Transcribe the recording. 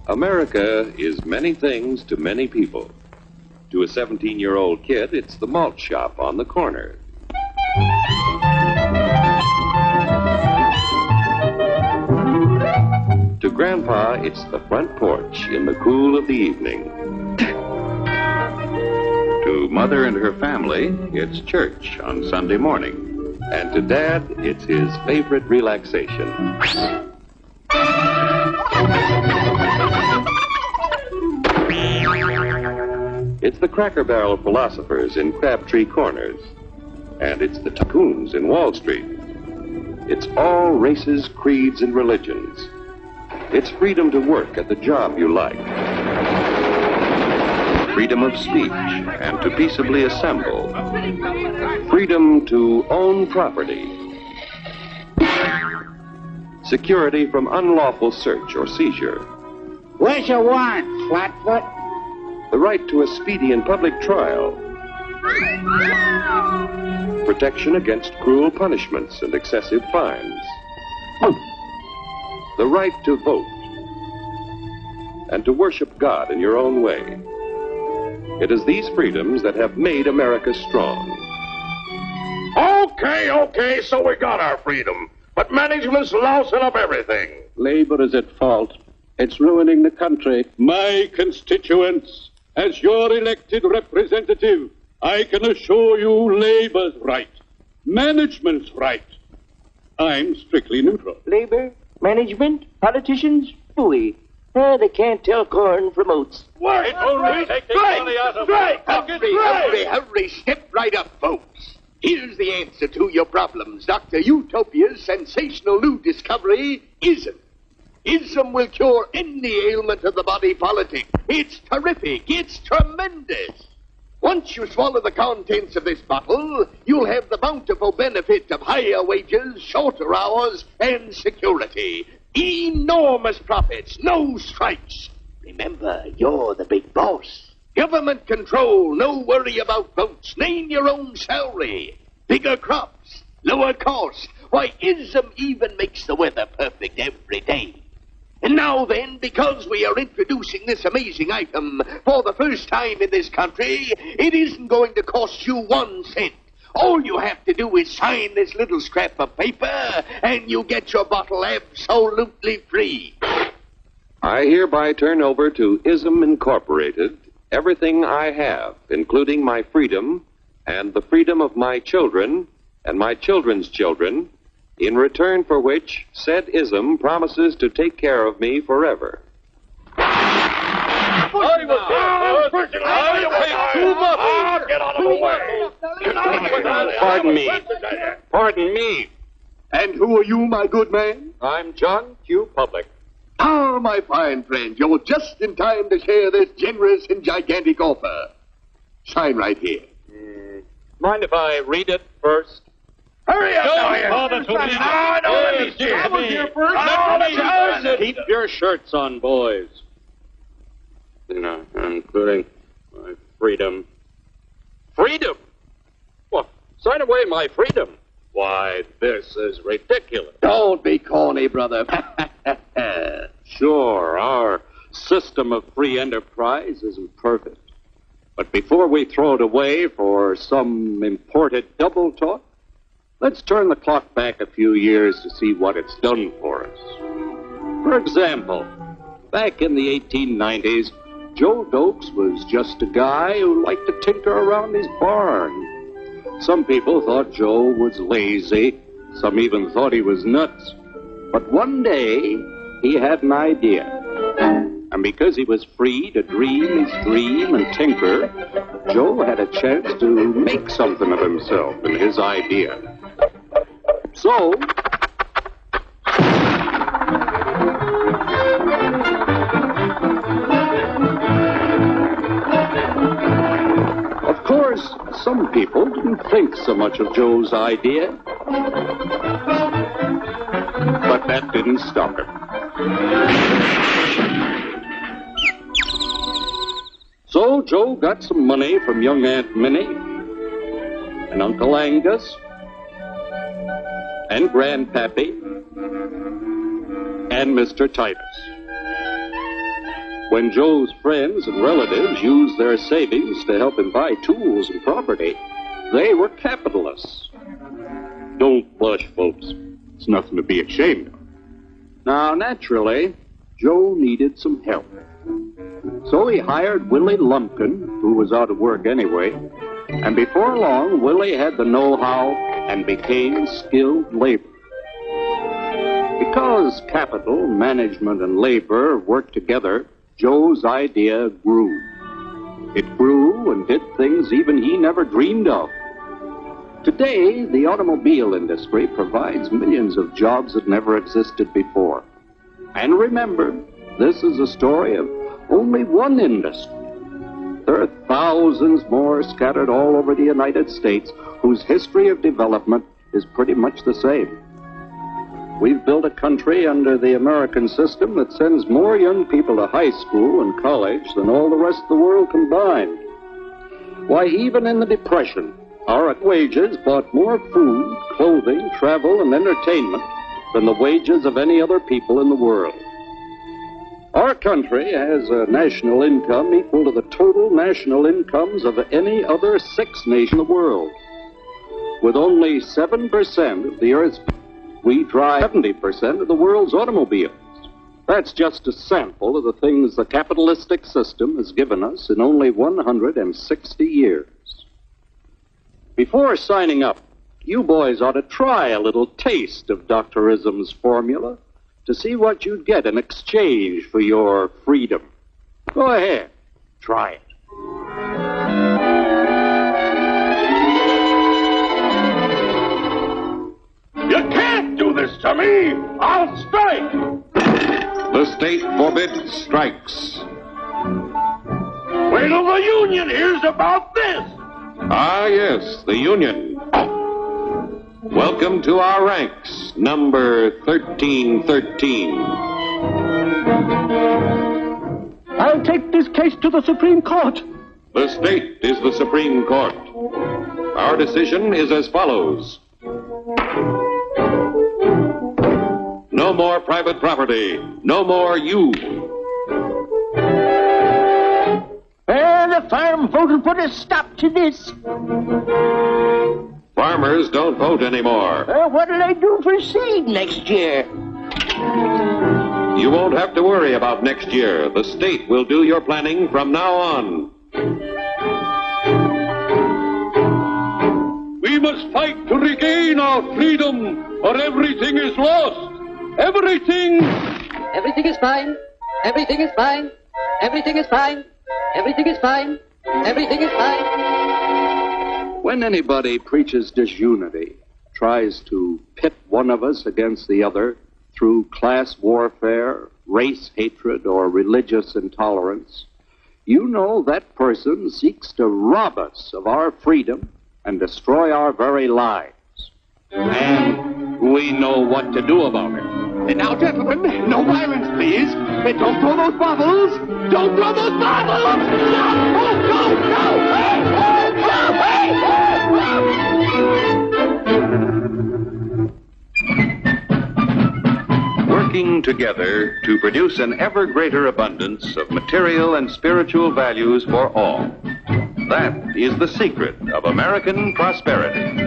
America is many things to many people. To a 17-year-old kid, it's the malt shop on the corner. To Grandpa, it's the front porch in the cool of the evening. To Mother and her family, it's church on Sunday morning. And to Dad, it's his favorite relaxation. It's the Cracker Barrel philosophers in Crabtree Corners. And it's the tycoons in Wall Street. It's all races, creeds, and religions. It's freedom to work at the job you like. Freedom of speech and to peaceably assemble. Freedom to own property. Security from unlawful search or seizure. Where's your warrant, Flatfoot? The right to a speedy and public trial. Protection against cruel punishments and excessive fines. The right to vote. And to worship God in your own way. It is these freedoms that have made America strong. Okay, so we got our freedom. But management's lousing up everything. Labor is at fault. It's ruining the country. My constituents, as your elected representative, I can assure you Labor's right. Management's right. I'm strictly neutral. Labor, management, politicians, phooey. They can't tell corn from oats. Wait, only taking money out of Hurry, step right up, folks. Here's the answer to your problems. Dr. Utopia's sensational new discovery, ISM. ISM will cure any ailment of the body politic. It's terrific. It's tremendous. Once you swallow the contents of this bottle, you'll have the bountiful benefit of higher wages, shorter hours, and security. Enormous profits, no strikes. Remember, you're the big boss. Government control, no worry about votes. Name your own salary. Bigger crops, lower cost. Why, ISM even makes the weather perfect every day. And now then, because we are introducing this amazing item for the first time in this country, it isn't going to cost you 1 cent. All you have to do is sign this little scrap of paper, and you get your bottle absolutely free. I hereby turn over to ISM Incorporated everything I have, including my freedom and the freedom of my children and my children's children, in return for which said ISM promises to take care of me forever. Get out of the way. Pardon me. And who are you, my good man? I'm John Q. Public. Ah, my fine friend, you're just in time to share this generous and gigantic offer. Sign right here. Mind if I read it first? Hurry up, Keep your shirts on, boys. Including my freedom. Freedom? What? Sign away my freedom? Why, this is ridiculous. Don't be corny, brother. Sure, our system of free enterprise isn't perfect. But before we throw it away for some imported double talk, let's turn the clock back a few years to see what it's done for us. For example, back in the 1890s, Joe Dokes was just a guy who liked to tinker around his barn. Some people thought Joe was lazy. Some even thought he was nuts. But one day, he had an idea. And because he was free to dream his dream and tinker, Joe had a chance to make something of himself and his idea. So, of course, some people didn't think so much of Joe's idea. But that didn't stop him. So Joe got some money from young Aunt Minnie and Uncle Angus and Grandpappy and Mr. Titus. When Joe's friends and relatives used their savings to help him buy tools and property, they were capitalists. Don't blush, folks. It's nothing to be ashamed of. Now, naturally, Joe needed some help. So he hired Willie Lumpkin, who was out of work anyway, and before long, Willie had the know-how and became skilled labor. Because capital, management, and labor worked together, Joe's idea grew. It grew and did things even he never dreamed of. Today, the automobile industry provides millions of jobs that never existed before. And remember, this is a story of only one industry. There are thousands more scattered all over the United States whose history of development is pretty much the same. We've built a country under the American system that sends more young people to high school and college than all the rest of the world combined. Why, even in the Depression, our wages bought more food, clothing, travel, and entertainment than the wages of any other people in the world. Our country has a national income equal to the total national incomes of any other 6 nations in the world. With only 7% of the Earth's people, we drive 70% of the world's automobiles. That's just a sample of the things the capitalistic system has given us in only 160 years. Before signing up, you boys ought to try a little taste of Dr. Ism's formula to see what you'd get in exchange for your freedom. Go ahead, try it. You can't do this to me! I'll strike! The state forbids strikes. Wait till the union hears about this! Ah, yes, the Union. Welcome to our ranks, number 1313. I'll take this case to the Supreme Court. The state is the Supreme Court. Our decision is as follows. No more private property. No more you. The farm voted put a stop to this. Farmers don't vote anymore. What'll I do for seed next year? You won't have to worry about next year. The state will do your planning from now on. We must fight to regain our freedom, or everything is lost. Everything! Everything is fine. Everything is fine. Everything is fine. Everything is fine. Everything is fine. When anybody preaches disunity, tries to pit one of us against the other through class warfare, race hatred, or religious intolerance, you know that person seeks to rob us of our freedom and destroy our very lives. And we know what to do about it. Now, gentlemen, no violence, please. Don't throw those bottles. Don't throw those bottles. No! No! No! Working together to produce an ever greater abundance of material and spiritual values for all. That is the secret of American prosperity.